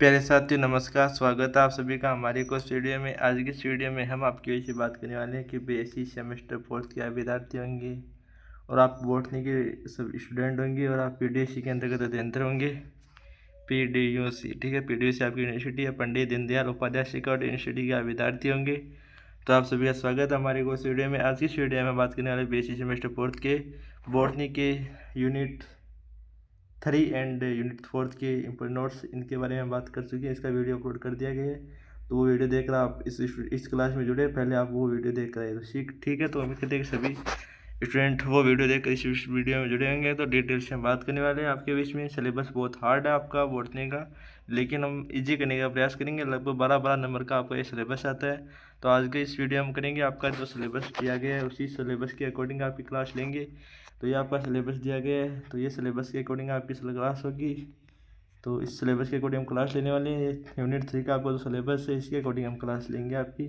प्यारे साथियों नमस्कार, स्वागत है आप सभी का हमारी कोर्स वीडियो में। आज की इस वीडियो में हम आपकी वजह से बात करने वाले हैं कि बीएससी सेमेस्टर 4 के विद्यार्थी होंगे और आप बॉटनी के सब स्टूडेंट होंगे और आप पीडीएससी के अंतर्गत अध्ययनरत होंगे। पीडीयूसी, ठीक है, पीडीयूसी आपकी यूनिवर्सिटी है, पंडित दीनदयाल उपाध्याय शिक्षा यूनिवर्सिटी के विद्यार्थी होंगे। तो आप सभी का स्वागत है हमारी कोर्स वीडियो में। आज की इस वीडियो में बात करने वाले बीएससी सेमेस्टर 4 के बॉटनी के यूनिट 3 एंड यूनिट 4 के इंपोर्टेंट नोट्स, इनके बारे में बात कर चुके हैं। इसका वीडियो अपलोड कर दिया गया है, तो वो वीडियो देख कर आप इस क्लास में जुड़े, पहले आप वो वीडियो देख कर आए तो ठीक है। तो उम्मीद करते हैं कि सभी स्टूडेंट वो वीडियो देख कर इस वीडियो में जुड़े होंगे। तो डिटेल से हम बात करने वाले हैं आपके बीच में। सिलेबस बहुत हार्ड है आपका बॉटनी का, लेकिन हम इजी करने का प्रयास करेंगे। लगभग 12 नंबर का आपका ये सिलेबस आता है। तो आज के इस वीडियो में करेंगे, आपका जो सिलेबस दिया गया है उसी सिलेबस के अकॉर्डिंग आपकी क्लास लेंगे। तो ये आपका सिलेबस दिया गया है, तो ये सिलेबस के अकॉर्डिंग आपकी क्लास होगी। तो इस सिलेबस के अकॉर्डिंग हम क्लास लेने वाले हैं। यूनिट 3 का आपका जो सिलेबस है इसके अकॉर्डिंग हम क्लास लेंगे आपकी।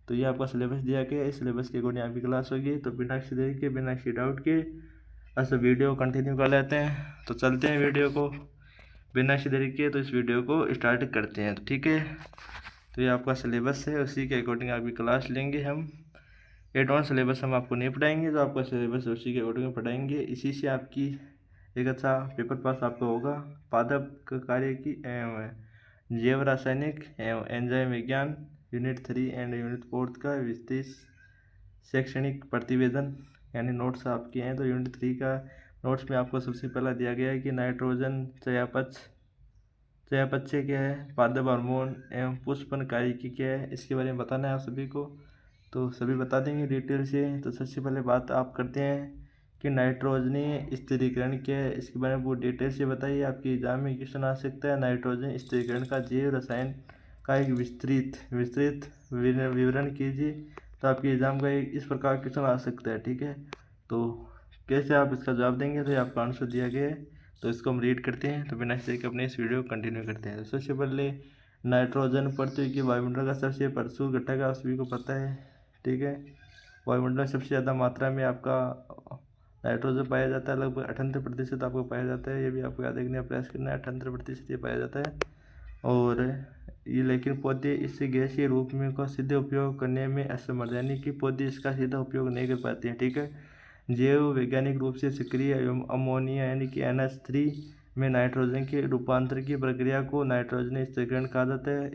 तो ये आपका सिलेबस दिया गया है, इस सिलेबस के अकॉर्डिंग आपकी क्लास होगी। तो बिना किसी देरी के, बिना किसी डाउट के बस वीडियो कंटिन्यू कर लेते हैं। तो चलते हैं वीडियो को बिना किसी देरी के, तो इस वीडियो को स्टार्ट करते हैं। तो ठीक है, तो ये आपका सिलेबस है, उसी के अकॉर्डिंग आपकी क्लास लेंगे हम। एडवांस सिलेबस हम आपको नहीं पढ़ाएंगे, तो आपका सिलेबस उसी के अकॉर्डिंग पढ़ाएंगे। इसी से आपकी एक अच्छा पेपर पास आपका होगा। पादप कार्य की एवं जैव रासायनिक एवं एंजाइम विज्ञान यूनिट 3 एंड यूनिट 4 का विस्तृत शैक्षणिक प्रतिवेदन यानी नोट्स आपके हैं। तो यूनिट 3 का नोट्स में आपको सबसे पहला दिया गया है कि नाइट्रोजन चयापचय क्या है, पादप हार्मोन एवं पुष्पन कार्य की क्या है, इसके बारे में बताना है आप सभी को। तो सभी बता देंगे डिटेल से। तो सबसे पहले बात आप करते हैं कि नाइट्रोजनीय स्थिरीकरण क्या है, इसके बारे में वो डिटेल से बताइए। आपके एग्जाम में क्वेश्चन आ सकता है, नाइट्रोजन स्थिरीकरण का जैव रसायन का एक विस्तृत विवरण कीजिए। तो आपके एग्जाम का एक इस प्रकार क्वेश्चन आ सकता है, ठीक है। तो कैसे आप इसका जवाब देंगे, तो ये आपका आंसर दिया गया है। तो इसको हम रीड करते हैं। तो बिना इससे अपने इस वीडियो को कंटिन्यू करते हैं। तो सबसे पहले नाइट्रोजन पृथ्वी के वायुमंडल का सबसे प्रचुर घटक है, आप सभी को पता है, ठीक है। वायुमंडल में सबसे ज़्यादा मात्रा में आपका नाइट्रोजन पाया जाता है, लगभग 78% आपको पाया जाता है। ये भी आपको याद रखने का प्रयास करना है, 78% ये पाया जाता है। और ये लेकिन पौधे इस गैसीय रूप में का सीधे उपयोग करने में असमर्थ, यानी कि पौधे इसका सीधा उपयोग नहीं कर पाते हैं, ठीक है। जैव वैज्ञानिक रूप से सक्रिय एवं अमोनिया यानी कि NH3 में नाइट्रोजन के रूपांतर की प्रक्रिया को नाइट्रोजन स्थिरीकरण कहा जाता है।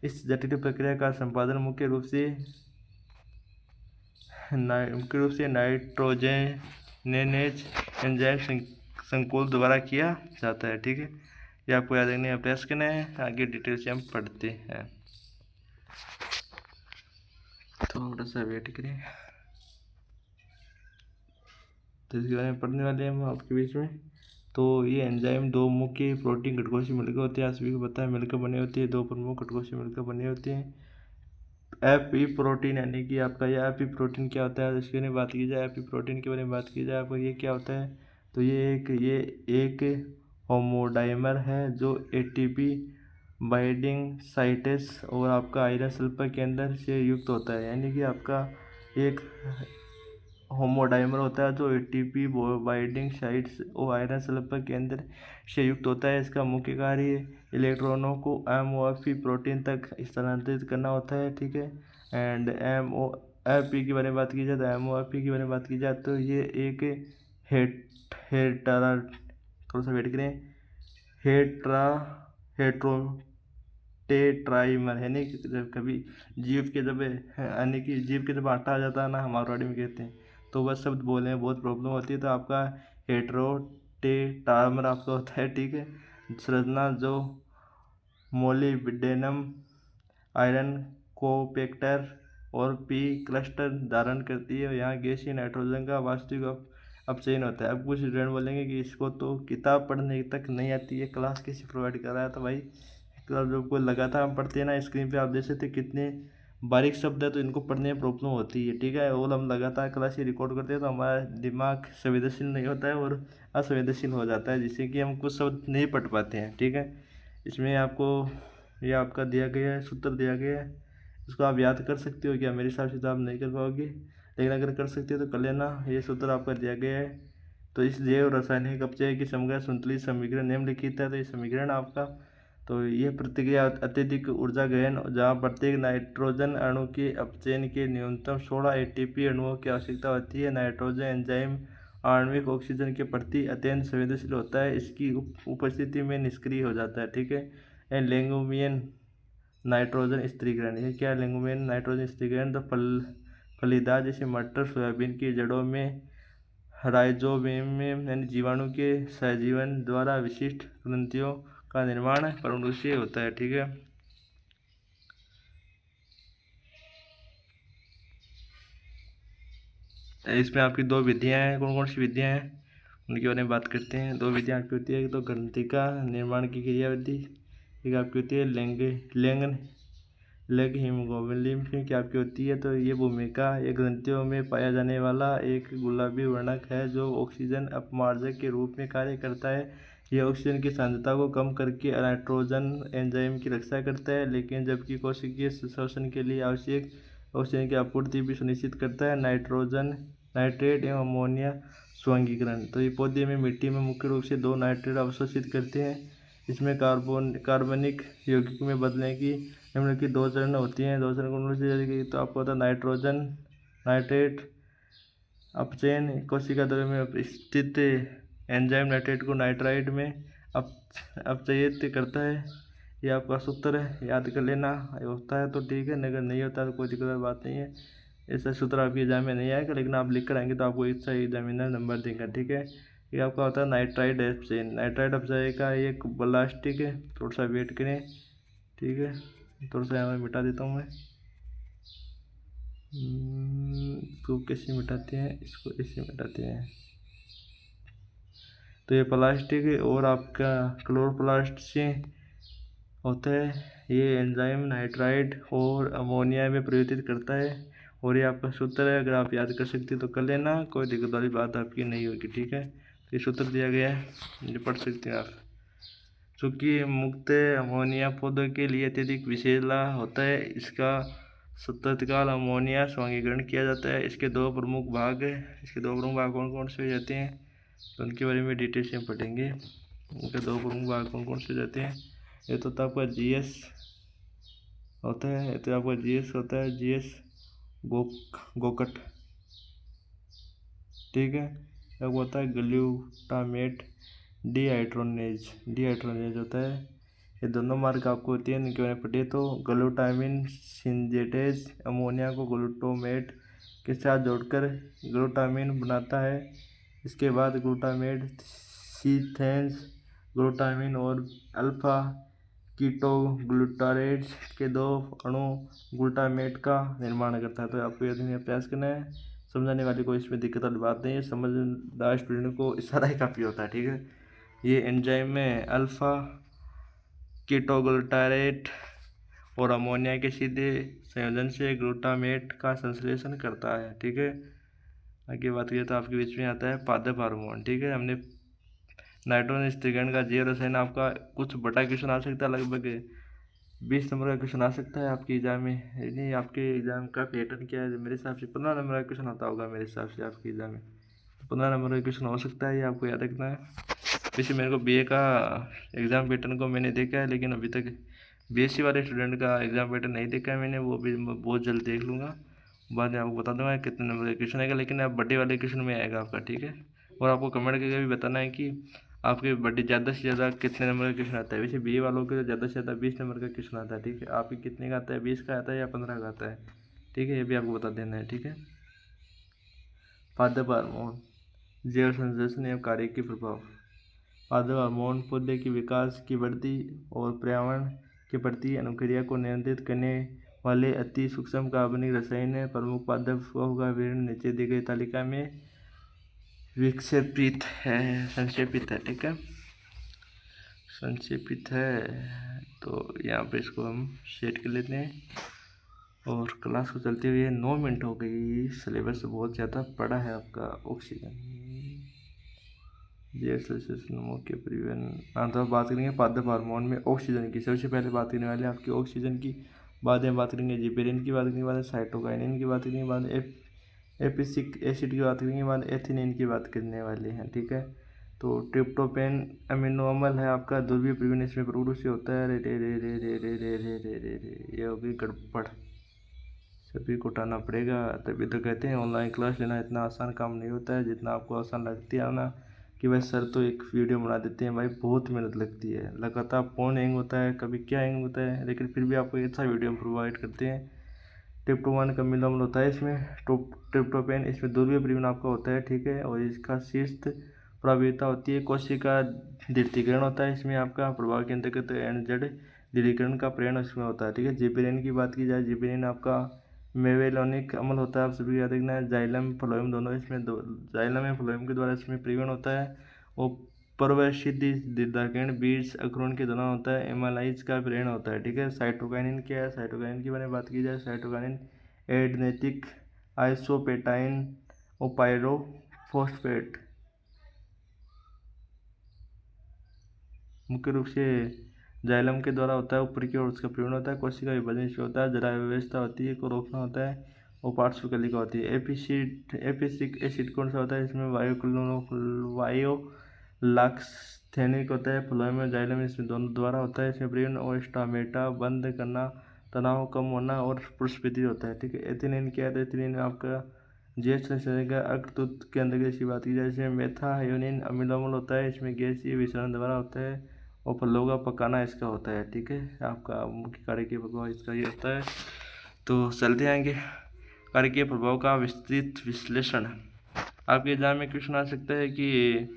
इस जटिल प्रक्रिया का संपादन मुख्य रूप से नाइट्रोजनेज एंजाइम संकुल द्वारा किया जाता है, ठीक है। ये आपको याद रखने का प्रयास करना है। आगे डिटेल से हम पढ़ते हैं, थोड़ा सा वेट करें। तो इसके बारे में पढ़ने वाले हैं हम आपके बीच में। तो ये एंजाइम दो मुख्य प्रोटीन घटकों से मिलकर होते हैं, आप सभी को पता है, मिलकर बने होते हैं, दो प्रमुख घटकों से मिलकर बने होते हैं। एपी प्रोटीन यानी कि आपका ये एपी प्रोटीन क्या होता है, इसके बारे में बात की जाए, एपी प्रोटीन के बारे में बात की जाए, आपको ये क्या होता है। तो ये एक होमोडाइमर है जो एटीपी बाइंडिंग साइटेस और आपका आयरन सल्फर के अंदर से युक्त होता है। यानी कि आपका एक होमोडाइमर होता है जो एटीपी बाइंडिंग साइट्स और आयरन सल्फर के अंदर से युक्त होता है। इसका मुख्य कार्य इलेक्ट्रॉनों को एमओएफपी प्रोटीन तक स्थानांतरित करना होता है, ठीक है। एंड एमओएफपी के बारे में बात की जाए, तो एमओएफपी के बारे में बात की जाए तो ये एक हेटरा थोड़ा सा वेट करें हेट्रो टेट्राइमर है नहीं, जब कभी जीव के जब यानी कि जीव के जब आटा आ जाता है ना, हम मारवाड़ी में कहते हैं, तो वह शब्द बोलने में बहुत प्रॉब्लम होती है। तो आपका हेट्रोटेट्राइमर आपका होता है, ठीक है। संरचना जो मोलिब्डेनम आयरन कोपेक्टर और पी क्लस्टर धारण करती है। यहाँ गैसीय नाइट्रोजन का वास्तविक अपचयन होता है। अब कुछ स्टूडेंट बोलेंगे कि इसको तो किताब पढ़ने तक नहीं आती है, क्लास कैसे प्रोवाइड कर रहा है। तो भाई क्लास जो कोई लगातार हम पढ़ते हैं ना, स्क्रीन पे आप देख सकते हैं कितने बारीक शब्द है, तो इनको पढ़ने में प्रॉब्लम होती है, ठीक है। और हम लगातार क्लास ये रिकॉर्ड करते हैं तो हमारा दिमाग संवेदनशील नहीं होता है और असंवेदनशील हो जाता है, जिससे कि हम कुछ शब्द नहीं पढ़ पाते हैं, ठीक है। इसमें आपको ये आपका दिया गया है, सूत्र दिया गया है, इसको आप याद कर सकते हो क्या, मेरे हिसाब से तो आप नहीं कर पाओगे, लेकिन अगर कर सकते हो तो कर लेना। ये सूत्र आपका दिया गया है। तो इस जैव रासायनिक अपचय की समग्र संतुलित समीकरण निम्नलिखित है। तो ये समीकरण आपका तो यह प्रतिक्रिया अत्यधिक ऊर्जा गहन, जहाँ प्रत्येक नाइट्रोजन अणु के अपचयन के न्यूनतम 16 एटीपी अणुओं की आवश्यकता होती है। नाइट्रोजन एंजाइम आणविक ऑक्सीजन के प्रति अत्यंत संवेदनशील होता है, इसकी उपस्थिति में निष्क्रिय हो जाता है। ठीक है। लेंगुमियन नाइट्रोजन स्थिरीकरण, ये क्या है? लेंगुमियन नाइट्रोजन स्थिरीकरण तो फलीदार जैसे मटर, सोयाबीन की जड़ों में राइजोबियम यानी जीवाणु के सहजीवन द्वारा विशिष्ट ग्रंथियों का निर्माण परमाणु से होता है। ठीक है। इसमें आपकी दो विधियां हैं। कौन कौन सी विधियां हैं उनके बारे में बात करते हैं। दो विधियां आपकी होती है, एक तो ग्रंथिका निर्माण की क्रियाविधि, एक आपकी होती है लेग हीमोग्लोबिन की आपकी होती है। तो ये भूमिका, ये ग्रंथियों में पाया जाने वाला एक गुलाबी वर्णक है जो ऑक्सीजन अपमार्जक के रूप में कार्य करता है। यह ऑक्सीजन की सांद्रता को कम करके नाइट्रोजन एंजाइम की रक्षा करता है, लेकिन जबकि कोशिकीय श्वसन के लिए आवश्यक ऑक्सीजन की आपूर्ति भी सुनिश्चित करता है। नाइट्रोजन नाइट्रेट एवं अमोनिया स्वंगीकरण, तो ये पौधे में मिट्टी में मुख्य रूप से 2 नाइट्रेट अवशोषित करते हैं। इसमें कार्बनिक यौगिक में बदलने की निम्नलिखित 2 चरण होती हैं। 2 चरण कौन से? तो आपको होता है नाइट्रोजन नाइट्रेट अपचयन, कोशिका द्रव्य में स्थित एंजाइम नाइट्रेट को नाइट्राइड में अपचयित करता है। ये आपका सूत्र है, याद कर लेना। होता है तो ठीक है, अगर नहीं होता तो कोई दिक्कत वाली बात नहीं है। ऐसा सूत्र आपके एग्जाम में नहीं आएगा, लेकिन आप लिख कर आएंगे तो आपको एक सही एग्जामिनर नंबर देगा। ठीक है। ये आपका होता है नाइट्राइड अपचयन। नाइट्राइड अपचय का एक प्लास्टिक है, थोड़ा सा वेट करें। ठीक है, थोड़ा सा यहाँ मिटा देता हूँ मैं। इसको कैसे मिटाते हैं? इसको ऐसे मिटाते हैं। तो ये प्लास्टिक और आपका क्लोरोप्लास्ट से होता है। ये एंजाइम नाइट्राइड और अमोनिया में परिवर्तित करता है, और ये आपका सूत्र है। अगर आप याद कर सकते तो कर लेना, कोई दिक्कत वाली बात आपकी नहीं होगी। ठीक है। तो ये सूत्र दिया गया है, ये पढ़ सकते हैं आप। चूँकि मुक्त अमोनिया पौधों के लिए अत्यधिक विषैला होता है, इसका तत्काल अमोनिया स्वंगीकरण किया जाता है। इसके 2 प्रमुख भाग हैं। इसके 2 प्रमुख भाग कौन कौन से हो जाते हैं, तो उनके बारे में डिटेल से हम पढ़ेंगे। उनके 2 प्रमुख भाग कौन कौन से हो जाते हैं? ये तो आपका GS होता है, तो आपका GS होता है, GS गोकट। ठीक है। अब होता है ग्लूटामेट डिहाइड्रोनेज होता है। ये दोनों मार्क आपको होती है, इनके बारे में पढ़िए। तो ग्लूटामिन सिंथेटेज अमोनिया को ग्लूटामेट के साथ जोड़कर ग्लूटामिन बनाता है। इसके बाद ग्लूटामेट सीथेंस ग्लूटामिन और अल्फा कीटोग्लूटारेट्स के 2 अणु ग्लूटामेट का निर्माण करता है। तो आपको यदि प्रयास करना है, समझाने वाली कोई इसमें दिक्कत वाली बात नहीं है। समझदार स्टूडेंट को इशारा ही काफ़ी होता है। ठीक है। ये एंजाइम में अल्फा कीटोग्लूटारेट और अमोनिया के सीधे संयोजन से ग्लूटामेट का संश्लेषण करता है। ठीक है। आगे बात करें तो आपके बीच में आता है पादप हार्मोन। ठीक है। हमने नाइट्रोजन स्थिरीकरण का जैव रसायन, आपका कुछ बटा क्वेश्चन आ सकता है, लगभग 20 नंबर का क्वेश्चन आ सकता है आपके एग्जाम में। नहीं, आपके एग्जाम का पैटर्न क्या है? मेरे हिसाब से 15 नंबर का क्वेश्चन आता होगा मेरे हिसाब से आपके एग्जाम में। 15 नंबर का क्वेश्चन हो सकता है, ये आपको याद रखना है। वैसे मेरे को BA का एग्ज़ाम पैटर्न को मैंने देखा है, लेकिन अभी तक BSc वाले स्टूडेंट का एग्ज़ाम पैटर्न नहीं देखा है मैंने। वो भी बहुत जल्द देख लूँगा, बाद में आपको बता दूंगा कितने नंबर का क्वेश्चन आएगा। लेकिन आप बड़े वाले क्वेश्चन में आएगा आपका। ठीक है। और आपको कमेंट करके भी बताना है कि आपके बड़े ज़्यादा से ज़्यादा कितने नंबर का क्वेश्चन आता है। वैसे BA वालों के तो ज़्यादा से ज़्यादा 20 नंबर का क्वेश्चन आता है। ठीक है। आपके कितने का आता है? 20 का आता है या 15 का आता है? ठीक है, ये भी आपको बता देना है। ठीक है। पादप हार्मोन जैव संश्लेषण एवं कार्य के प्रभाव। पादप हार्मोन पौधे के विकास की वृद्धि और पर्यावरण के प्रति अनुक्रिया को नियंत्रित करने वाले अति सूक्ष्म कार्बनिक रसायन है। प्रमुख पादप का विवरण नीचे दी गई तालिका में संक्षेपित है। ठीक है, संक्षेपित है। तो यहाँ पे इसको हम सेट कर लेते हैं और क्लास को चलते हुए 9 मिनट हो गई। सिलेबस बहुत ज़्यादा पड़ा है आपका। ऑक्सीजन मुख्य परिवहन। तो बात करेंगे पादप हार्मोन में ऑक्सीजन की। सबसे पहले बात करने वाले आपकी ऑक्सीजन की, बाद में बात करेंगे जिबेरेलिन की, बात करेंगे बाद साइटोकाइनिन की, बात करेंगे बाद एपिसिक एसिड की बात करेंगे, बाद एथिलीन की बात करने वाले हैं। ठीक है। तो ट्रिप्टोफैन अमीनो अम्ल है आपका ध्रुवीय परिवहन इसमें प्रोड्यूस से होता है। रे रे रे रे रे रे रे रे रे रे रे ये होगी गड़बड़, सभी को उठाना पड़ेगा। तभी तो कहते हैं ऑनलाइन क्लास लेना इतना आसान काम नहीं होता है जितना आपको आसान लगती है ना, कि भाई सर तो एक वीडियो बना देते हैं। भाई बहुत मेहनत लगती है, लगातार फ़ोन हैंग होता है, कभी क्या हैंग होता है, लेकिन फिर भी आपको अच्छा वीडियो प्रोवाइड करते हैं। ट्रिप्टोफैन का अमीनो अम्ल होता है इसमें, ट्रिप्टोफैन इसमें ध्रुवीय परिवहन आपका होता है, ठीक है। और इसका शीर्ष प्रभाविता होती है कोशिका दृढ़ीकरण होता है इसमें आपका, प्रभाव के अंतर्गत एनजेड दृढ़ीकरण का प्रेरण इसमें होता है, ठीक है। जिबरेलिन की बात की जाए, जिबरेलिन आपका मेवेलोनिक अम्ल होता है, आप सभी याद रखना है। जाइलम फ्लोएम दोनों इसमें जाइलम एवं फ्लोएम के द्वारा इसमें परिवहन होता है। और परवशिद्धि दृढ़ीकरण बीज अंकुरण के दौरान होता है। एमाइलाइज का प्रेरण होता है, ठीक है। साइटोकाइनिन क्या है, साइटोकाइनिन की बारे में बात की जाए, साइटोकाइनिन एडेनिक आइसोपेटाइन और पायरोफॉस्फेट मुख्य रूप से जाइलम के द्वारा होता है, ऊपर की ओर उसका परिवहन होता है। कोशिका विभाजन इसमें होता है, जरा व्यवस्था होती है को रोकना होता है, और पार्श्व कलिका होती है। एपिसिक एसिड कौन सा होता है इसमें, वायोलाक्स्थेनिक होता है। फ्लोएम और जाइलम इसमें दोनों द्वारा होता है इसमें परिवहन। और स्टामेटा बंद करना, तनाव कम होना और पुष्पित होता है, ठीक है। एथिलीन क्या है, एथिलीन आपका गैस संश्लेषण का अग्रदूत के अंदर की बात की जाए, इसमें मेथायोनिन अम्ल अम्ल होता है, इसमें गैसीय विसरण द्वारा होता है। और फलों का पकाना इसका होता है, ठीक है। आपका मुख्य कार्यकीय प्रभाव इसका ये होता है। तो चलते आएंगे कार्यकीय प्रभाव का विस्तृत विश्लेषण। आपके एग्जाम में क्वेश्चन आ सकता है कि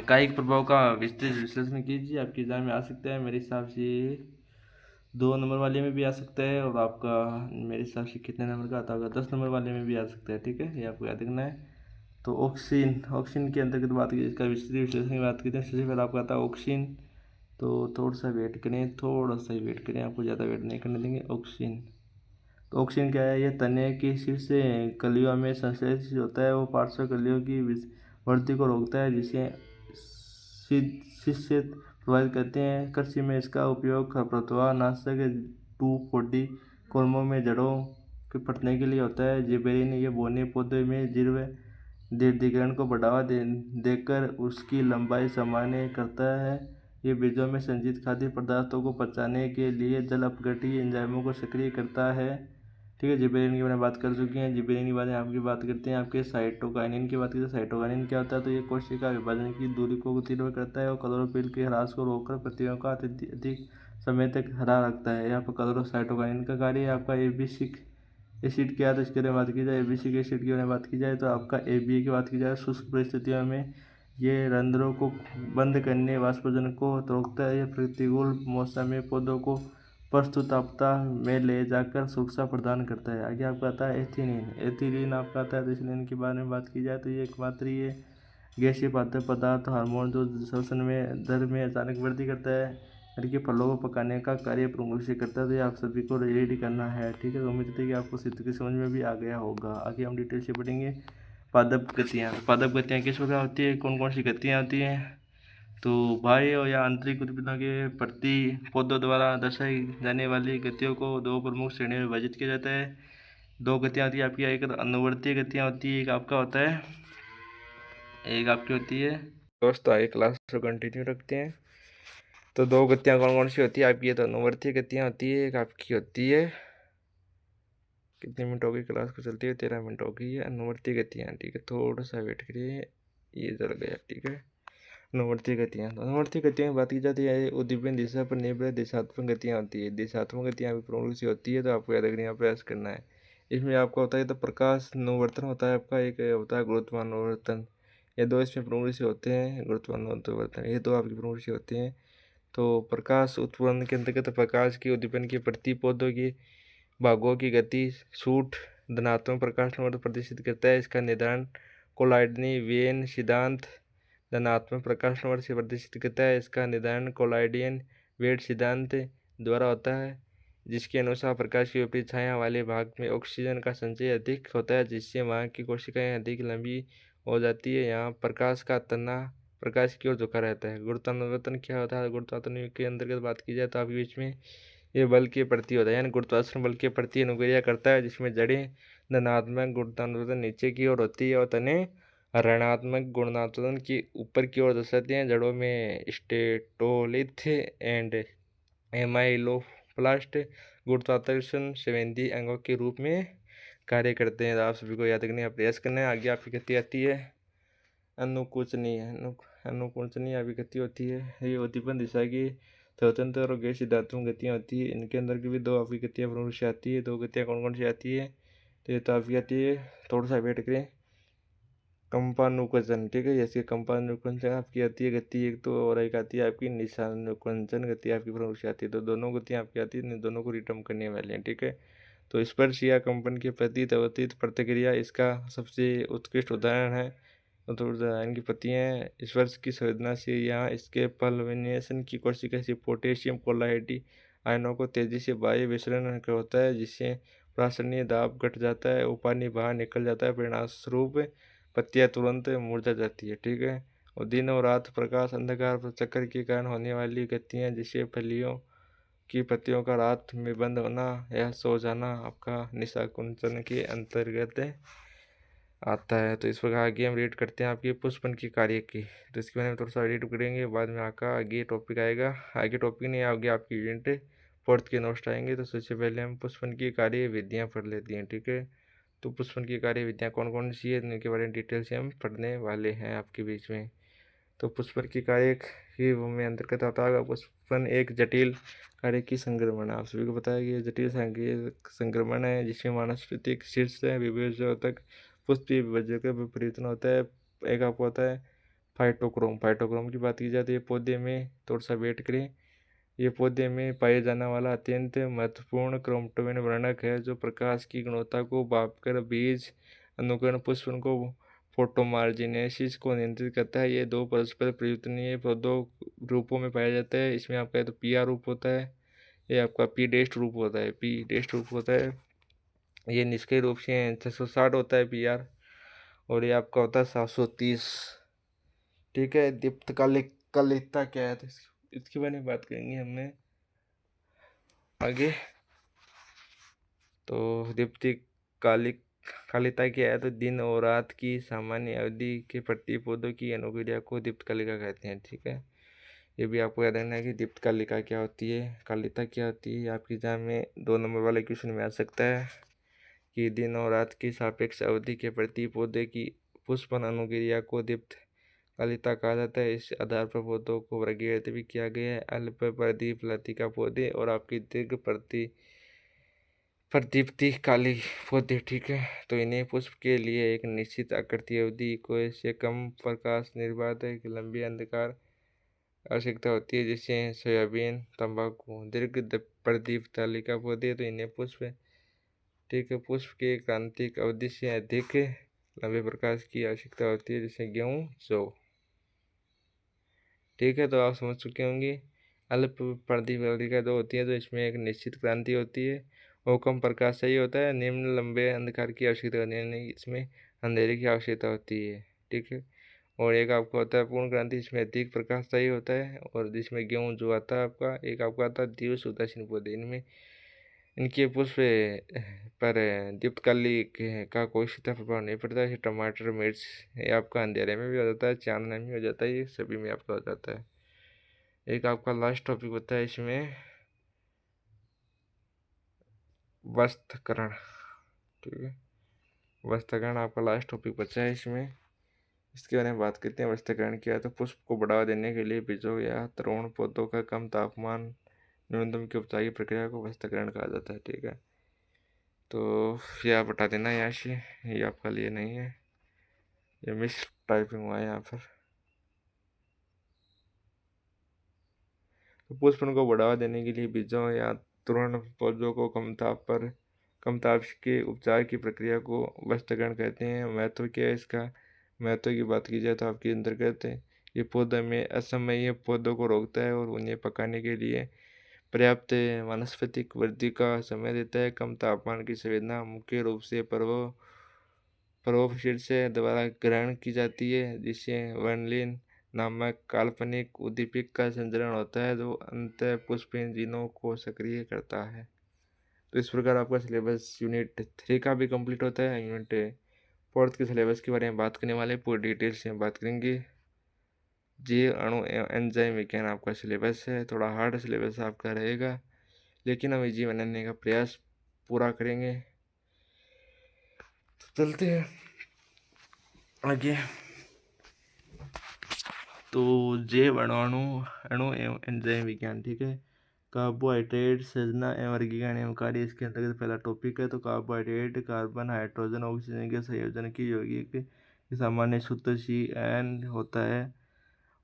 कायिक प्रभाव का विस्तृत विश्लेषण कीजिए, आपके एग्जाम में आ सकता है। मेरे हिसाब से 2 नंबर वाले में भी आ सकता है, और आपका मेरे हिसाब से कितने नंबर का आता होगा, 10 नंबर वाले में भी आ सकता है, ठीक है। ये आपको याद रखना है। तो ऑक्सीन के अंतर्गत बात की, इसका विस्तृत विश्लेषण की बात करते हैं। सबसे पहले आपका आता है ऑक्सीन। तो थोड़ा सा वेट करें, थोड़ा सा ही वेट करें, आपको ज़्यादा वेट नहीं करने देंगे। ऑक्सीन, तो ऑक्सीन क्या है, ये तने की शीर्ष कलियों में संश्लेषित होता है। वो पार्श्व कलियों की वृद्धि को रोकता है, जिसे शीर्ष प्रभावित करते हैं। कृषि में इसका उपयोग खरपतवार नाशक 2,4-D कलमों में जड़ों के पटने के लिए होता है। जिबरेलिन ये बोने पौधे में दृढ़ीकरण को बढ़ावा देकर उसकी लंबाई सामान्य करता है। ये बीजों में संचित खाद्य पदार्थों को पचाने के लिए जल अपघटनीय एंजाइमों को सक्रिय करता है, ठीक है। जिबरेलिन की बारे में बात कर चुके हैं। जिबरेलिन के बारे में आपकी बात करते हैं। आपके साइटोकाइनिन की बात करते हैं। साइटोकाइनिन क्या होता है, तो ये कोशिका विभाजन की दूरी को तीव्र करता है और क्लोरोफिल के ह्रास को रोककर प्रतियों का अधिक समय तक हरा रखता है। यहाँ पर साइटोकाइनिन का कार्य है। आपका एबिसिक एसिड क्या है, तो इसके बारे में बात की जाए, एबिसिक एसिड के बारे में बात की जाए, तो आपका एबीए की बात की जाए, शुष्क परिस्थितियों में ये रंध्रों को बंद करने वाष्पजन को रोकता है। यह प्रतिकूल मौसम में पौधों को प्रस्तुतापता में ले जाकर सुरक्षा प्रदान करता है। आगे आपका आता है एथिलीन। एथिलीन आपका आता है, तो एथिलीन के बारे में बात की जाए तो ये एकमात्र ये गैसीय पात्र पदार्थ हार्मोन जो श्वसन में दर में अचानक वृद्धि करता है, यानी कि फलों को पकाने का कार्य प्रमुख रूप से करता है। तो ये आप सभी को रेडी करना है, ठीक है। तो उम्मीद है कि आपको चित्र की समझ में भी आ गया होगा। आगे हम डिटेल से पढ़ेंगे पादप गतियाँ। पादप गतियाँ किस प्रकार होती है, कौन कौन सी गतियाँ होती हैं, तो बाह्य या आंतरिक उद्भिदों के प्रति पौधों द्वारा दर्शाई जाने वाली गतियों को 2 प्रमुख श्रेणियों में विभाजित किया जाता है। 2 गतियाँ होती है आपकी, एक अनुवर्तीय गतियाँ होती है, एक आपका होता है, एक आपकी होती है। दोस्तों आगे क्लास को कंटिन्यू रखते हैं। तो 2 गतियाँ कौन कौन सी होती है आपकी, ये तो अनुवर्तीय गतियाँ होती है, एक आपकी होती है, कितने मिनट हो गई क्लास को चलती है, 13 मिनट हो गई है। अनुवर्तीय गतियाँ, ठीक है, थोड़ा सा वेट करिए, ये चल गया, ठीक है। अनुवर्तीय गतियाँ, तो अनुवर्तीय गतियाँ की बात की जाती है, उद्दीपन दिशा पर निर्भर दिशात्मक गतियाँ होती है। दिशात्मक गतियाँ भी प्रमुख सी होती है, तो आपको याद रखने का प्रयास करना है। इसमें आपका होता है तो प्रकाश अनुवर्तन होता है आपका, एक होता है गुरुत्वानुवर्तन। ये 2 इसमें प्रमुख से होते हैं, गुरुत्वानुवर्तन, ये 2 आपके प्रमुख से होते हैं। तो प्रकाश उत्पन्न के अंतर्गत प्रकाश की उद्दीपन की प्रति पौधों की भागों की गति सूट धनात्मक प्रकाश प्रदर्शित करता है। इसका निर्धारण कोलाइडनी वेन सिद्धांत धनात्मक प्रकाश से प्रदर्शित करता है। इसका निर्धारण कोलाइडियन वेट सिद्धांत द्वारा होता है, जिसके अनुसार प्रकाश की विपरीत छाया वाले भाग में ऑक्सीजन का संचय अधिक होता है, जिससे वहाँ की कोशिकाएं अधिक लंबी हो जाती है। यहाँ प्रकाश का तना प्रकाश की ओर झुका रहता है। गुरुत्वानुवर्तन क्या होता है, गुरुत्वाकर्षण के अंतर्गत बात की जाए तो आपके बीच में ये बल के प्रति होता है, यानी गुरुत्वाकर्षण बल के प्रति अनुक्रिया करता है, जिसमें जड़ें धनात्मक गुरुत्वानुवर्तन नीचे की ओर होती है और तने ऋणात्मक गुणनात्मक की ऊपर की ओर दर्शाती हैं। जड़ों में स्टेटोलिथ एंड एमाइलोप्लास्ट गुरुत्वाकर्षण संवेदी अंगों के रूप में कार्य करते हैं। आप सभी को याद करने का प्रयास करना है। आगे आपकी गति आती है अनुकुंचनीय। अनुकुंचनीय अभिगति होती है, ये उद्दीपन दिशा की स्वतंत्र और गैर सिद्धांतों गतियाँ होती है। इनके अंदर की भी 2 आपकी गतियाँ प्रमुख से आती है। 2 गतियाँ कौन कौन सी आती है? तो ये तो आपकी आती है, थोड़ा सा वेट करें, कंपानुकुंचन, ठीक है। जैसे कंपानुकुंचन आपकी आती है गति एक तो, और एक आती है आपकी निशानुकुंचन गति आपकी प्रमुख से आती है। तो दोनों गतियाँ आपकी आती है, दोनों को रिटर्न करने वाले हैं, ठीक है। तो स्पर्श या कंपन की प्रतीत प्रतिक्रिया इसका सबसे उत्कृष्ट उदाहरण है। तो इनकी पत्तियाँ स्पर्श की संवेदना से यहाँ इसके पॉलिनेशन की कोशिका से पोटेशियम क्लोराइड आयनों को तेजी से वायु विसरण होता है, जिससे प्रासरणीय दाब घट जाता है और पानी बाहर निकल जाता है। परिणाम स्वरूप पत्तियाँ तुरंत मुरझा जाती है, ठीक है। और दिन और रात, प्रकाश अंधकार चक्र के कारण होने वाली गतियाँ, जिससे फलियों की पत्तियों का रात में बंद होना या सो जाना, आपका निशाकुंचन के अंतर्गत आता है। तो इस प्रकार आगे हम रीड करते हैं आपके पुष्पन की कार्य की। तो इसके बारे में थोड़ा सा रीड करेंगे, बाद में आगे टॉपिक आएगा। आगे टॉपिक नहीं, आगे आपकी यूनिट 4th के नोट्स आएंगे। तो सबसे पहले हम पुष्पन की कार्य विधियाँ पढ़ लेते हैं, ठीक है। तो पुष्पन की कार्य विधियाँ कौन कौन सी है, इनके बारे में डिटेल से हम पढ़ने वाले हैं आपके बीच में। तो पुष्पन की कार्य की में अंतर्गत आता है पुष्पन एक जटिल कार्य की संक्रमण है। आप सभी को पता है कि ये जटिल संक्रमण है, जिसमें वानस्पतिक शीर्ष से विभेजों तक पुष्प विभेजों का परिवर्तन होता है। एक आपको होता है फाइटोक्रोम। फाइटोक्रोम की बात की जाती है पौधे में, थोड़ा सा वेट करें, ये पौधे में पाए जाने वाला अत्यंत महत्वपूर्ण क्रोमेटोफोर वर्णक है, जो प्रकाश की गुणवत्ता को मापकर बीज अनुकरण पुष्पन को फोटोमार्जिनेसिस को नियंत्रित करता है। ये 2 परस्पर प्रयुक्तनीय पौधों रूपों में पाया जाता है। इसमें आपका तो पी आर रूप होता है, ये आपका पी डेस्ट रूप होता है, पी डेस्ट रूप होता है। ये निष्क्रिय रूप से 660 होता है पी आर, और ये आपका होता है 730, ठीक है। दीप्तकालिकता क्या है, तो इसके बारे में बात करेंगे हमने आगे। तो दीप्तिकालिक कालिता क्या है, तो दिन और रात की सामान्य अवधि के प्रति पौधों की अनुक्रिया को दीप्तकालिका कहते हैं, ठीक है। ये भी आपको याद रखना है कि दीप्तकालिका क्या होती है, कालिता क्या होती है। आपकी एग्जाम में 2 नंबर वाले क्वेश्चन में आ सकता है कि दिन और रात की सापेक्ष अवधि के प्रति पौधे की पुष्पन अनुक्रिया को दीप्त कालिता कहा जाता है। इस आधार पर पौधों को वर्गीकृत भी किया गया है, अल्प प्रदीप लतिका पौधे और आपकी दीर्घ प्रदीप्ति काली पौधे, ठीक है। तो इन्हें पुष्प के लिए एक निश्चित आकृति अवधि को से कम प्रकाश निर्बाध एक लंबी अंधकार आवश्यकता होती है, जिससे सोयाबीन तंबाकू दीर्घ प्रदीप तालिका पौधे, तो इन्हें पुष्प, ठीक है, पुष्प के क्रांतिक अवधि से अधिक लंबे प्रकाश की आवश्यकता होती है, जैसे गेहूँ जौ, ठीक है। तो आप समझ चुके होंगे अल्प प्रदीप तालिका जो होती है, तो इसमें एक निश्चित क्रांति होती है और कम प्रकाश चाहिए होता है, निम्न लंबे अंधकार की आवश्यकता होती है, नहीं इसमें अंधेरे की आवश्यकता होती है, ठीक है। और एक आपको होता है पूर्ण क्रांति, इसमें अधिक प्रकाश चाहिए होता है, और जिसमें गेहूँ जो आता है आपका, एक आपका आता है दिवस उदासीन पौधे, इनमें इनके पुष्प पर दीप्तकाली का कोई सीधा प्रभाव नहीं पड़ता है। टमाटर मिर्च ये आपका अंधेरे में भी हो जाता है, चांदने में हो जाता है, ये सभी में आपका हो जाता है। एक आपका लास्ट टॉपिक होता है इसमें वस्त्रकरण, ठीक है। वस्त्रकरण आपका लास्ट टॉपिक बचा है इसमें, इसके बारे में बात करते हैं। वस्त्रकरण क्या है, तो पुष्प को बढ़ावा देने के लिए बीजों या तरुण पौधों का कम तापमान न्यूनतम की उपचार की प्रक्रिया को वस्त्रकरण कहा जाता है, ठीक है। तो ये आप हटा देना यहाँ से, ये आपका लिए नहीं है, ये मिस टाइपिंग हुआ है यहाँ पर। तो पुष्पन को बढ़ावा देने के लिए बीजों या तरुण पौधों को कम ताप के उपचार की प्रक्रिया को वस्त्रकरण कहते हैं। महत्व क्या है इसका, महत्व की बात की जाए तो आपके अंतर्गत ये पौधे में असमय पौधों को रोकता है और उन्हें पकाने के लिए पर्याप्त वानस्पतिक वृद्धि का समय देता है। कम तापमान की संवेदना मुख्य रूप से परोपशीर से द्वारा ग्रहण की जाती है, जिससे वर्नलिन नामक काल्पनिक उद्दीपक का संचरण होता है, जो अंत पुष्पीन जीनों को सक्रिय करता है। तो इस प्रकार आपका सिलेबस यूनिट 3 का भी कंप्लीट होता है। यूनिट फोर्थ के सिलेबस के बारे में बात करने वाले, पूरी डिटेल से हम बात करेंगे। जीव अणु एवं एंजाइम विज्ञान आपका सिलेबस है, थोड़ा हार्ड सिलेबस आपका रहेगा, लेकिन हम इजी बनाने का प्रयास पूरा करेंगे। तो चलते हैं आगे। तो जैव अणु अणु एवं एंजाइम विज्ञान, ठीक है। कार्बोहाइड्रेट सृजना एवं वर्गीकरण एवं कार्य, इसके अंतर्गत पहला टॉपिक है। तो कार्बोहाइड्रेट कार्बन हाइड्रोजन ऑक्सीजन के संयोजन की यौगिक सामान्य सूत्र CN होता है,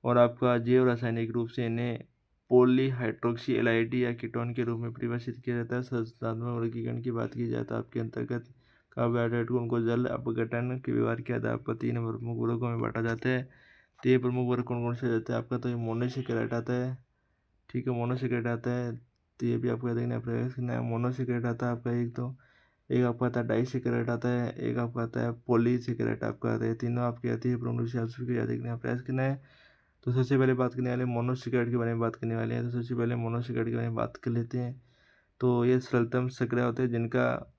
और आपका जैव रासायनिक रूप से इन्हें पॉलीहाइड्रोक्सी एलाइड या कीटोन के रूप में परिभाषित किया जाता है। संरचनात्मक वर्गीकरण की बात की जाए तो आपके अंतर्गत कार्बोहाइड्रेट को उनको जल अपघटन के व्यवहार के आधार पर 3 प्रमुख वर्गों में बांटा जाता है। तो ये प्रमुख वर्ग कौन कौन से रहते हैं आपका? तो ये मोनोसेकेराइड आता है, ठीक है, मोनोसेकेराइड आता है। तो ये भी आपको देखना प्रयास करना है। मोनोसेकेराइड आता है आपका एक आपका आता है डाइसेकेराइड आता है, एक आपका आता है पॉलीसेकेराइड आपका आता है। तीनों आपके आती है प्रमुख से आप सभी को याद रखने का प्रयास करना है। तो सबसे पहले बात करने वाले मोनोसेकेराइड के बारे में बात करने वाले हैं। तो सबसे पहले मोनोसेकेराइड के बारे में बात कर लेते हैं। तो ये सरलतम सक्रिय होते हैं जिनका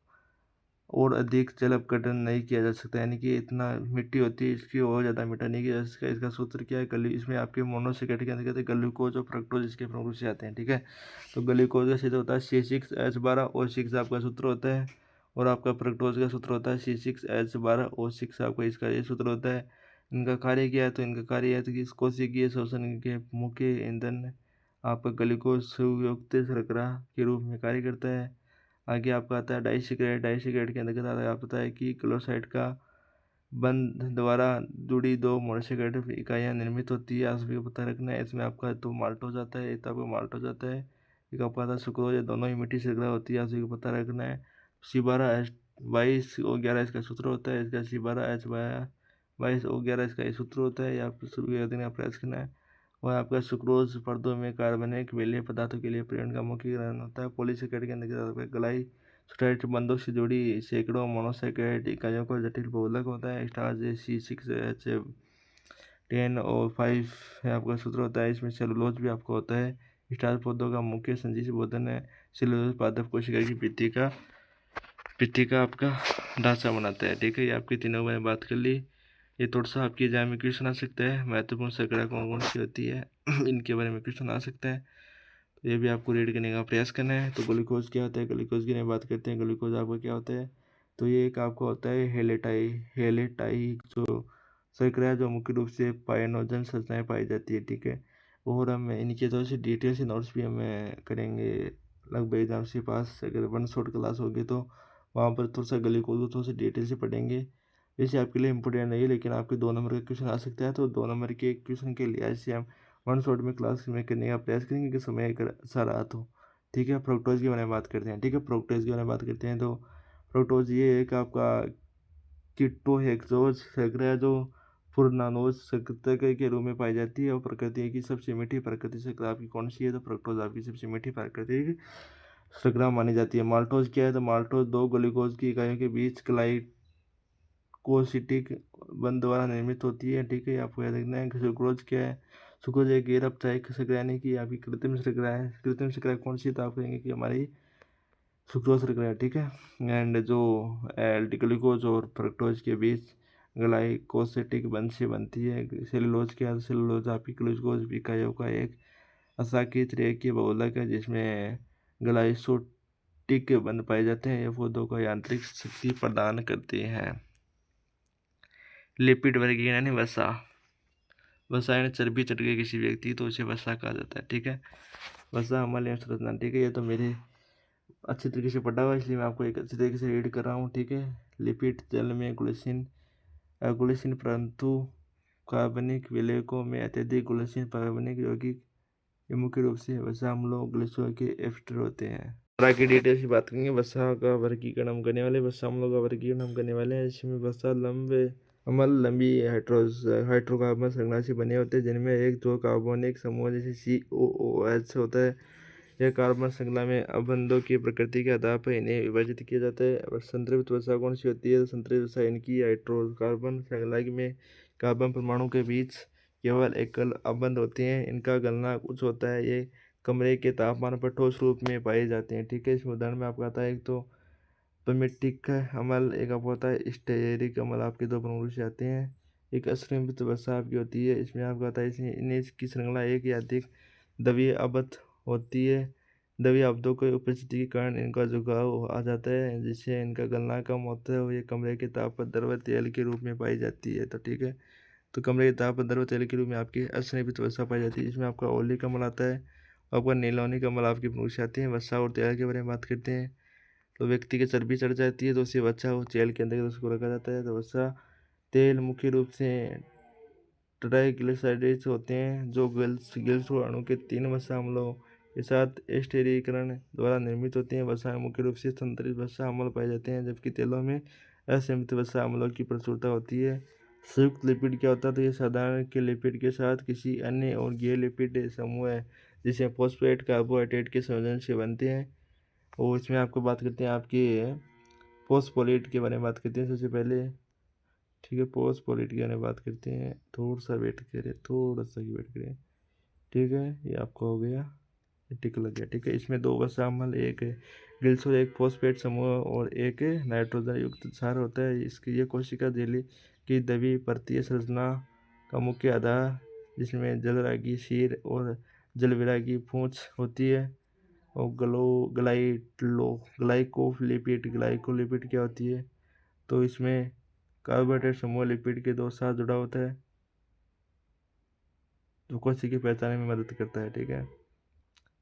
और अधिक जल अपघटन नहीं किया जा सकता, यानी कि इतना मिट्टी होती है इसकी और ज़्यादा मीठा नहीं किया जा सकता। इसका सूत्र क्या है? इसमें आपके मोनोसेकेराइड के अंदर ग्लूकोज और फ्रक्टोज इसके प्रमुख रूप से आते हैं, ठीक है। तो ग्लूकोज का सूत्र होता है C6H12 और 6 आपका सूत्र होता है, और आपका फ्रक्टोज का सूत्र होता है C6H12 और 6 आपका इसका ये सूत्र होता है। इनका कार्य क्या है? तो इनका कार्य है तो कि कोशिकीय शोषण के मुख्य ईंधन आपका ग्लूकोज संयुक्त शर्करा के रूप में कार्य करता है। आगे आपका आता है डाइसेकेराइड के अंतर्गत आता है, आप पता है कि क्लोराइड का बंध द्वारा जुड़ी 2 मोनोसेकेराइड इकाइयाँ निर्मित होती है, आप सभी को पता रखना है। इसमें आपका तो माल्टोज आता है, एक तो आपका माल्टोज आता है, एक आपका आता है सुक्रोज, ये दोनों ही मीठी श्रृंखला होती है, आप सभी को पता रखना है। C12H22O11 इसका सूत्र होता है, इसका C12H22O11 इसका ये सूत्र होता है, आप सभी को याद रखने का प्रयास करना है। और आपका सुक्रोज पर्दों में कार्बनिक विलेय पदार्थों के लिए प्रेरण का मुख्य कारण होता है। पॉलीसेकेराइड के अंदर ग्लाइसोसाइड बंधों से जुड़ी सैकड़ों मोनोसेकेराइड इकाइयों का जटिल बहुलक होता है। स्टार्च C6H10O5 है आपका सूत्र होता है। इसमें सेलुलोज भी आपको होता है। स्टार्च पौधों का मुख्य संजीव बोधन है। सेलुलोज पादप कोशिका की भित्ति का आपका ढांचा बनाता है, ठीक है। ये आपकी तीनों मैंने बात कर ली। ये थोड़ा सा आपकी एग्जाम में क्वेश्चन आ सकता है, महत्वपूर्ण श्रृंखला कौन कौन सी होती है इनके बारे में क्वेश्चन आ सकता है, तो ये भी आपको रीड करने का प्रयास करना है। तो ग्लूकोज क्या होता है? ग्लूकोज की बात करते हैं। ग्लूकोज आपका क्या होता है? तो ये एक आपका होता है हेलेटाई जो शर्करा जो मुख्य रूप से पायनोजन संरचनाएं पाई जाती है, ठीक है। और हम इनके थोड़ी सी डिटेल से नोट्स भी हमें करेंगे लगभग एग्जाम से पास, अगर 1 शॉट क्लास होगी तो वहाँ पर थोड़ा सा ग्लूकोज को थोड़ा सा डिटेल से पढ़ेंगे। वैसे आपके लिए इंपॉर्टेंट नहीं है, लेकिन आपके 2 नंबर का क्वेश्चन आ सकता है, तो 2 नंबर के क्वेश्चन के लिए ऐसे हम 1 शॉट में क्लास में करने का प्रयास करेंगे कि समय अगर सारा तो, ठीक है। फ्रुक्टोज के बारे में बात करते हैं, ठीक है। फ्रुक्टोज के बारे में बात करते हैं। तो फ्रुक्टोज ये एक आपका कीटोहेक्सोज शर्करा जो फुरनानोज शर्करा के रूप में पाई जाती है, और प्रकृति की सबसे मीठी प्राकृतिक शर्करा आपकी कौन सी है? तो फ्रुक्टोज आपकी सबसे मीठी प्राकृतिक शर्करा मानी जाती है। माल्टोज क्या है? तो माल्टोज 2 ग्लूकोज की इकाइयों के बीच ग्लाइकोसिटिक बंध द्वारा निर्मित होती है, ठीक है। आपको याद रखना है। सुक्रोज क्या है? सुक्रोज एक गैर अपचायक शर्करा, यानी कि आपकी कृत्रिम शर्करा है। कृत्रिम शर्करा कौन सी? तो आप कहेंगे कि हमारी सुक्रोज शर्करा है, ठीक है। एंड जो ग्लूकोज और फ्रक्टोज के बीच ग्लाइकोसिटिक बंध से बनती है। सेलुलोज क्या है? सेलुलोज आपकी ग्लूकोज इकाइयों का एक असाकित रेखीय बहुलक है, जिसमें ग्लाइकोसिटिक बंध पाए जाते हैं। ये पौधों को यांत्रिक शक्ति प्रदान करते हैं। लिपिड वर्गीकरण यानी वसा यानी चर्बी चढ़ गई किसी व्यक्ति तो उसे वसा कहा जाता है, ठीक है। वसा अम्ल एवं संरचना, ठीक है। ये तो मेरे अच्छी तरीके से पढ़ा हुआ है, इसलिए मैं आपको एक अच्छी तरीके से रीड कर रहा हूँ, ठीक है। लिपिड जल में ग्लिसिन परंतु कार्बनिक विलेयकों में अत्यधिक ग्लिसिन कार्बनिक यौगिक ये मुख्य रूप से वसा अम्लों ग्लिसरॉल के एस्टर होते हैं। तरह की डिटेल की बात करेंगे। वसा का वर्गीकरण हम करने वाले, वसा अम्लों का वर्गीकरण हम करने वाले हैं। इसमें वसा अम्ल लंबी हाइड्रोकार्बन श्रृंखला से बने होते हैं, जिनमें एक दो कार्बनिक समूह जैसे COOH होता है। यह कार्बन श्रृंखला में अबंधों की प्रकृति के आधार पर इन्हें विभाजित किया जाता है। और संतृप्त वसा कौन सी होती है? संतृप्त वसा इनकी हाइड्रोकार्बन श्रृंखला में कार्बन परमाणु के बीच केवल एकल अबंध होते हैं। इनका गलना उच्च होता है। ये कमरे के तापमान पर ठोस रूप में पाए जाते हैं, ठीक है। इस उदाहरण में आपको आता है एक तो पमिटिक अमल, एक आपका होता है स्टेरिक अमल। आपके दो प्रमुख रूप से आते हैं। एक अश्रिमित वसा आपकी होती है, इसमें आपका होता है इन्हें इसकी श्रृंखला एक या अधिक दवीय अबद्ध होती है। दवीय अब्दों की उपस्थिति के कारण इनका झुकाव आ जाता है, जिससे इनका गलना कम होता है और ये कमरे के ताप पर द्रव तेल के रूप में पाई जाती है। तो ठीक है, तो कमरे के ताप पर द्रव तेल के रूप में आपकी अश्रिमित वसा पाई जाती है। इसमें आपका ओलिक अम्ल आता है, आपका नीलोनिक अम्ल आपकी प्रमुख से आती है। वसा और तेल के बारे में बात करते हैं। तो व्यक्ति की चर्बी चढ़ जाती है तो उसे वसा और तेल के अंदर उसको रखा जाता है। तो वसा तेल मुख्य रूप से ट्राइग्लिसराइड्स होते हैं, जो गिल्स अणु के 3 वसा अम्लों के साथ स्टेरीकरण द्वारा निर्मित होते हैं। वसा में मुख्य रूप से संतरित वसा अम्ल पाए जाते हैं, जबकि तेलों में असंतरित वसा अम्लों की प्रचुरता होती है। संयुक्त लिपिड क्या होता है? तो ये साधारण के लिपिड के साथ किसी अन्य और गैर लिपिड समूह है, जिसे फॉस्फेट कार्बोहाइड्रेट के संयोजन से बनते हैं। और इसमें आपको बात करते हैं आपके फॉस्फोलेट के बारे में बात करते हैं सबसे पहले। ठीक है, फॉस्फोलेट के बारे में बात करते हैं। थोड़ा सा वेट करें, थोड़ा सा ही वेट करें। ठीक है, ये आपका हो गया, टिक लग गया। ठीक है, इसमें 2 वसा अम्ल, एक गिल्सोल, एक फॉस्फेट समूह और एक नाइट्रोजन युक्त क्षार होता है। इसकी ये कोशिका झिल्ली की दबी परतीय संरचना का मुख्य आधार, जिसमें जलरागी शीर और जलविरागी पूंछ होती है। और ग्लाइकोलिपिड क्या होती है? तो इसमें कार्बोहाइड्रेट समूह लिपिड के 2 साथ जुड़ा होता है, जो कोशिका की पहचान में मदद करता है। ठीक है,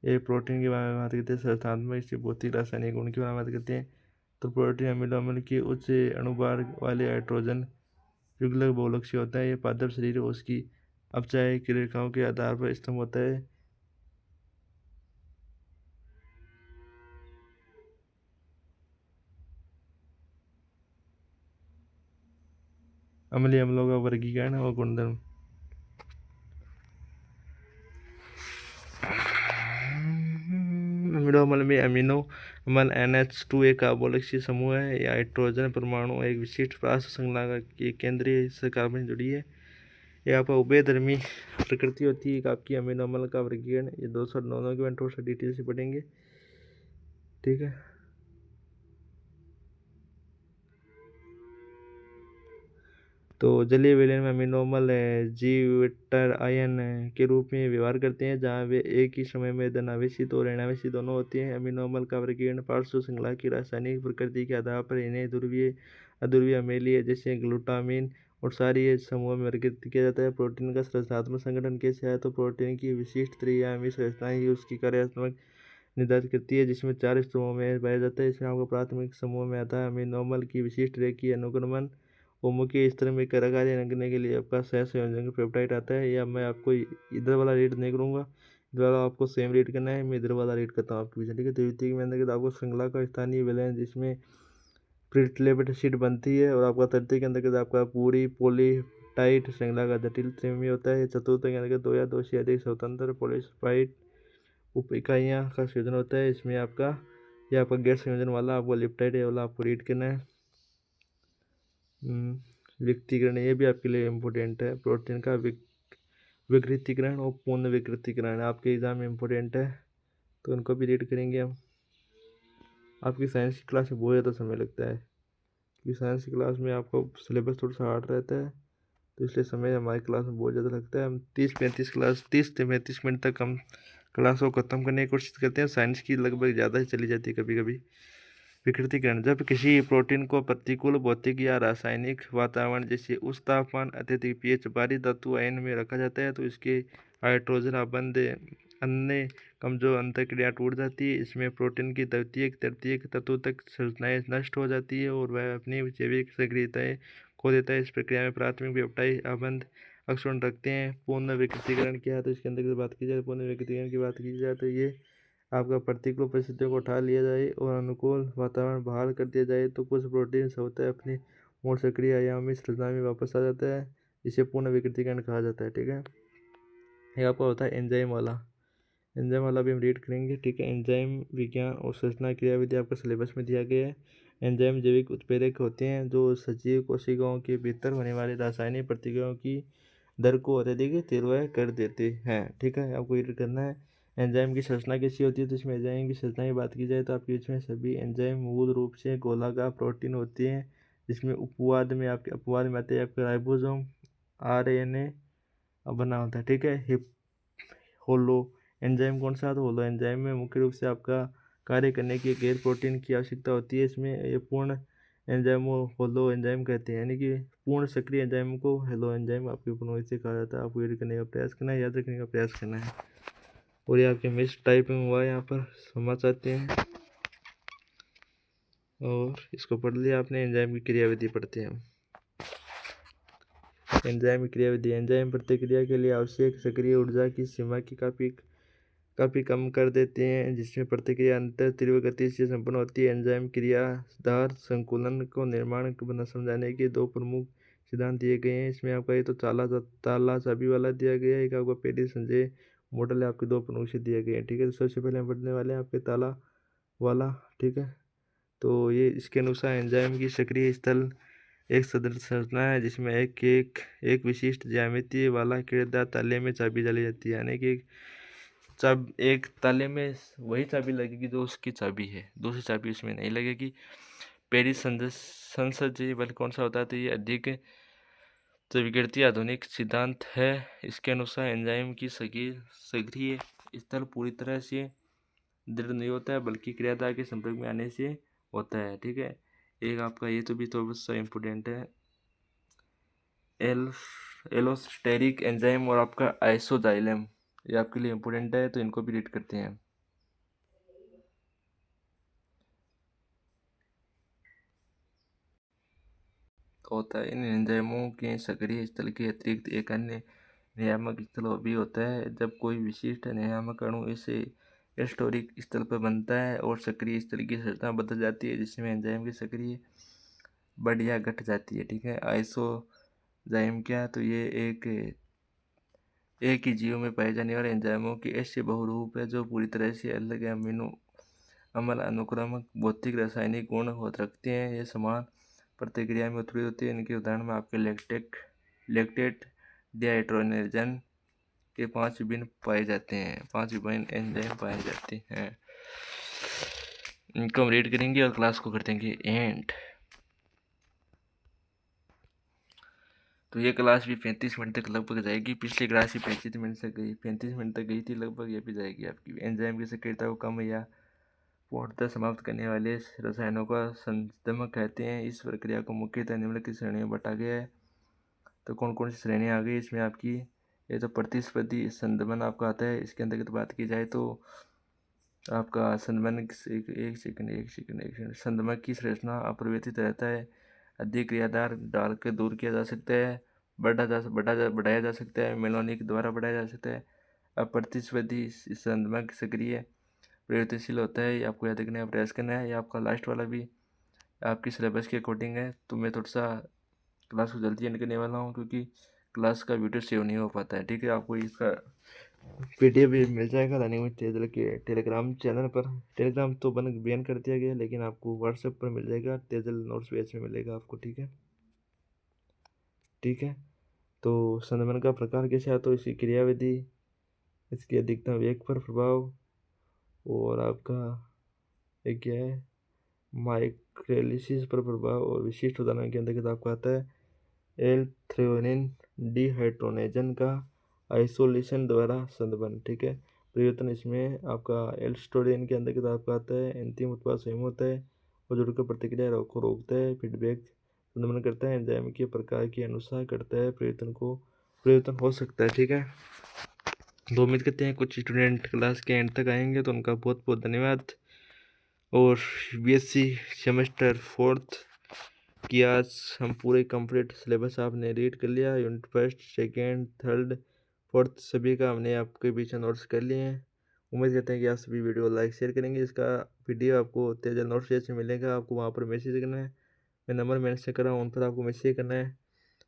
ये प्रोटीन के बारे में बात करते हैं। संरचनात्मक इसके भौतिक रासायनिक गुण के बारे में बात करते हैं। तो प्रोटीन अमीनो अम्ल की उच्च अणुभार वाले हाइड्रोजन युग्मक बहुलक्षीय होता है। ये पादप शरीर और उसकी अपचायी क्रियाओं के आधार पर स्तंभ होता है। अम्लीय अम्लों का वर्गीकरण और गुणधर्म। अमीनो अम्ल में अमीनो अम्ल NH2 एक कार्बोलक्षी समूह है। यह हाइड्रोजन परमाणु एक विशिष्ट प्रास श्रृंखला के केंद्रीय हिस्से कार्बन से जुड़ी है। यह आपका उभयधर्मी प्रकृति होती है। एक आपकी अमीनो अम्ल का वर्गीकरण, ये 209 के बारे में डिटेल से पढ़ेंगे। ठीक है, तो जलीय विलयन में अमीनो अम्ल जीविटर आयन के रूप में व्यवहार करते हैं, जहाँ वे एक ही समय में धनावेशित और ऋणावेशित दोनों होते हैं। अमीनो अम्ल का वर्गीकरण पार्श्व श्रृंखला की रासायनिक प्रकृति के आधार पर इन्हें ध्रुवीय, अध्रुवीय, अम्लीय जैसे ग्लूटामिन और क्षारीय समूह में वर्गीकृत किया जाता है। प्रोटीन का संरचनात्मक संगठन कैसे है? तो प्रोटीन की विशिष्ट त्रिआयामी संरचना ही उसकी कार्यात्मक निर्धारित करती है, जिसमें 4 स्तरों में पाया जाता है। इसमें आपको प्राथमिक समूह में आता है अमीनो अम्ल की विशिष्ट रेखीय अनुक्रमण, और मुख्य स्तर में कार्य करने के लिए आपका सहसंयोजक पेप्टाइड आता है। या मैं आपको इधर वाला रीड नहीं करूँगा, इधर वाला आपको सेम रीड करना है, मैं इधर वाला रीड करता हूँ आपके पीछे। ठीक है, द्वितीयक में अंदर आपको श्रृंखला का स्थानीय विलयन, जिसमें प्रिटलेट शीट बनती है। और आपका तृतीय के अंतर्गत आपका पूरी पोलीटाइट श्रृंखला का जटिल त्रिमी होता है। चतुर्थ के अंतर्गत 2 या 2 से अधिक स्वतंत्र पोलीसाइड उप इकाइयाँ का संयोजन होता है। इसमें आपका यह आपका गैर संयोजन वाला आपको लिप्टाइड वाला आपको रीड करना है। विकृतीकरण, ये भी आपके लिए इम्पोर्टेंट है। प्रोटीन का विकृतीकरण और पूर्ण विकृतीकरण आपके एग्जाम में इम्पोर्टेंट है, तो उनको भी रीड करेंगे हम। आपकी साइंस की क्लास में बहुत ज़्यादा समय लगता है, क्योंकि साइंस की क्लास में आपको सिलेबस थोड़ा सा हार्ड रहता है, तो इसलिए समय हमारी क्लास में बहुत ज़्यादा लगता है। हम 30 से 35 मिनट तक हम क्लास को ख़त्म करने की कोशिश करते हैं। साइंस की लगभग ज़्यादा ही चली जाती है कभी कभी। विकृतीकरण, जब किसी प्रोटीन को प्रतिकूल भौतिक या रासायनिक वातावरण जैसे उच्च तापमान, अत्यधिक पीएच, भारी धातु आयन में रखा जाता है, तो इसके हाइड्रोजन आबंध अन्य कमजोर अंतःक्रिया टूट जाती है। इसमें प्रोटीन की द्वितीयक तृतीयक तत्व तक संरचनाएं नष्ट हो जाती है और वह अपनी जैविक सक्रियताएं खो देता है। इस प्रक्रिया में प्राथमिक पेप्टाइड आबंध अक्षुण रखते हैं। पूर्ण विकृतीकरण क्या है? तो इसके अंदर बात की जाए, पूर्ण विकृतीकरण की बात की जाए तो ये आपका प्रतिकूल परिस्थितियों को उठा लिया जाए और अनुकूल वातावरण बहाल कर दिया जाए, तो कुछ प्रोटीन होता है अपनी मूल सक्रिय आयामी संरचना में वापस आ जाता है, इसे पूर्ण विकृतीकरण कहा जाता है। ठीक है, ये आपका होता है एंजाइम वाला भी हम रीड करेंगे। ठीक है, एंजाइम विज्ञान और संरचना क्रियाविधि आपका सिलेबस में दिया गया है। एंजाइम जैविक उत्प्रेरक होते हैं, जो सजीव कोशिकाओं के भीतर होने वाली रासायनिक प्रतिक्रियाओं की दर को अत्यधिक तीव्र कर देते हैं। ठीक है, आपको रीड करना है। एंजाइम की संरचना कैसी होती है, तो इसमें एंजाइम की संरचना की बात की जाए तो आपके इसमें सभी एंजाइम मूल रूप से गोलाकार प्रोटीन होती हैं, जिसमें अपवाद में आते हैं आपके राइबोसोम, RNA बना होता है, ठीक है। होलो एंजाइम कौन सा, तो होलो एंजाइम में मुख्य रूप से आपका कार्य करने की गैर प्रोटीन की आवश्यकता होती है। इसमें ये पूर्ण एंजाइम को होलो एंजाइम कहते हैं, यानी कि पूर्ण सक्रिय एंजाइम को हेलो एंजाइम आपके पूर्ण से कहा जाता है। आपको याद करने का प्रयास करना है, याद रखने का प्रयास करना है। और ये आपके मिस टाइपिंग हुआ है, यहाँ पर समझ आते हैं और इसको पढ़ लिया आपने। एंजाइम की क्रियाविधि पढ़ते हैं हम। एंजाइम की क्रियाविधि, एंजाइम प्रतिक्रिया के लिए आवश्यक सक्रिय ऊर्जा की सीमा की काफ़ी कम कर देते हैं, जिसमें प्रतिक्रिया अंतर तीव्र गति से संपन्न होती है। एंजाइम क्रियाधार संकुलन को निर्माण बना समझाने के दो प्रमुख सिद्धांत दिए गए हैं। इसमें आपका ये तो ताला चाबी वाला दिया गया है, एक आपका पेरिस संजय मॉडल है, आपके दो प्रमुख से दिए गए हैं, ठीक है। तो सबसे पहले हम पढ़ने वाले हैं आपके ताला वाला, ठीक है। तो ये इसके अनुसार एंजाइम की सक्रिय स्थल एक सदृश संरचना है, जिसमें एक विशिष्ट ज्यामिति वाला किरदार ताले में चाबी डाली जाती है, यानी कि एक ताले में वही चाबी लगेगी जो उसकी चाबी है, दूसरी चाबी उसमें नहीं लगेगी। पेरिस संसदीय बल कौन सा होता है, तो ये अधिक स्वीकृत आधुनिक सिद्धांत है। इसके अनुसार एंजाइम की सक्रिय स्थल पूरी तरह से दृढ़ नहीं होता है, बल्कि क्रियाधार के संपर्क में आने से होता है, ठीक है। एक आपका ये तो भी थोड़ा सा इम्पोर्टेंट है, एलोस्टेरिक एंजाइम और आपका आइसोजाइलम, ये आपके लिए इम्पोर्टेंट है, तो इनको भी रीड करते हैं। होता है इन एंजाइमों के सक्रिय स्थल के अतिरिक्त एक अन्य नियामक स्थल भी होता है, जब कोई विशिष्ट नियामक अणु इसे एस्टोरिक स्थल पर बनता है और सक्रिय स्थल की संरचना बदल जाती है, जिसमें एंजाइम की सक्रिय बढ़ या घट जाती है, ठीक है। आइसोजाइम क्या है, तो ये एक ही जीव में पाए जाने वाले एंजाइमों की ऐसे बहुरूप है जो पूरी तरह से अलग अमीनो अम्ल अनुक्रमक भौतिक रासायनिक गुण रखते हैं। ये समान प्रतिक्रिया में उत्पन्न होती है। इनके उदाहरण में आपके लैक्टेट डिहाइड्रोजन के 5 विभिन्न पाए जाते हैं, 5 विभिन्न एंजाइम पाए जाते हैं। इनको हम रीड करेंगे और क्लास को कर देंगे एंड। तो ये क्लास भी 35 मिनट तक लगभग जाएगी। पिछली क्लास ही 35 मिनट तक गई, 35 मिनट तक गई थी लगभग, ये भी जाएगी आपकी। एंजाइम की सक्रियता को कम या पूर्णतः समाप्त करने वाले रसायनों का संदमक कहते हैं। इस प्रक्रिया को मुख्यतः निम्नलिखित श्रेणियों में बांटा गया है। तो कौन कौन सी श्रेणियाँ आ गई इसमें आपकी, ये तो प्रतिस्पर्धी संदमन आपका आता है। इसके अंतर्गत बात की जाए तो आपका संदमन एक सेकंड संदमक की संरचना अपरिवर्तित रहता है। अधिक क्रियाधार डालकर दूर किया जा सकता है, बढ़ाया जा सकता है, मेलोनिक द्वारा बढ़ाया जा सकता है। अप्रतिस्पर्धी संदमक सक्रिय प्रगतिशील होता है, ये आपको याद रखने का प्रयास करना है। ये आपका लास्ट वाला भी आपकी सिलेबस के अकॉर्डिंग है। तो मैं थोड़ा सा क्लास को जल्दी एंड करने वाला हूँ, क्योंकि क्लास का वीडियो सेव नहीं हो पाता है, ठीक है। आपको इसका PDF भी मिल जाएगा लर्निंग तेजल के टेलीग्राम चैनल पर। टेलीग्राम तो बैन कर दिया गया, लेकिन आपको व्हाट्सएप पर मिल जाएगा, तेजल नोट्स पेज में मिलेगा आपको, ठीक है। ठीक है, तो संदमन का प्रकार कैसे आता है, इसकी क्रियाविधि, इसकी अधिकतम वेग पर प्रभाव, और आपका एक क्या है माइक्रोलिसिस पर प्रभाव, और विशिष्ट उदाहरण के अंतर्गत आपका आता है L-थ्रेओनिन डिहाइड्रोजन का आइसोलेशन द्वारा संदमन, ठीक है। परिवर्तन इसमें आपका एल्स्टोडिन के अंतर्गत आपका आता है अंतिम उत्पाद स्वयं होता है और जुड़कर प्रतिक्रिया को रोकता है, फीडबैक संदमन करता है, एंजाइम के प्रकार के अनुसार करता है, परिवर्तन हो सकता है, ठीक है। तो उम्मीद करते हैं कुछ स्टूडेंट क्लास के एंड तक आएंगे, तो उनका बहुत बहुत धन्यवाद। और BSc सेमेस्टर 4th की आज हम पूरे कंप्लीट सिलेबस आपने रीड कर लिया। यूनिट 1, 2, 3, 4 सभी का हमने आपके बीच में नोट्स कर लिए हैं। उम्मीद करते हैं कि आप सभी वीडियो लाइक शेयर करेंगे। इसका वीडियो आपको तेजल नोट्स पेज में मिलेगा, आपको वहाँ पर मैसेज करना है। मैं नंबर मेंशन कर रहा हूँ, उन पर आपको मैसेज करना है,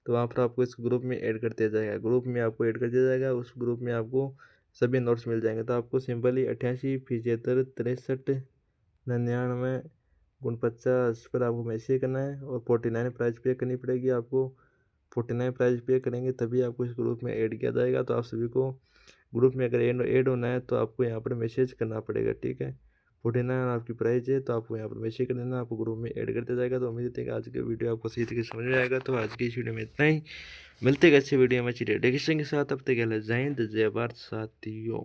तो वहाँ पर आपको इस ग्रुप में ऐड कर दिया जाएगा। ग्रुप में आपको ऐड कर दिया जाएगा, उस ग्रुप में आपको सभी नोट्स मिल जाएंगे। तो आपको सिंपली 88 75 63 99 49 पर आपको मैसेज करना है और 49 प्राइस पे करनी पड़ेगी आपको। 49 प्राइस पे करेंगे तभी आपको इस ग्रुप में ऐड किया जाएगा। तो आप सभी को ग्रुप में अगर ऐड होना है तो आपको यहाँ पर मैसेज करना पड़ेगा, ठीक है। 49 आपकी प्राइस है तो आपको यहाँ पर मैसेज कर देना, आपको ग्रुप में ऐड कर दिया जाएगा। तो उम्मीद है कि आज की वीडियो आपको सही तरीके से समझ में आएगा। तो आज की इस वीडियो में इतना ही, मिलते हैं अच्छे वीडियो में अच्छी डेडिकेशन के साथ। अब तक के लिए जय हिंद, जय भारत साथियों।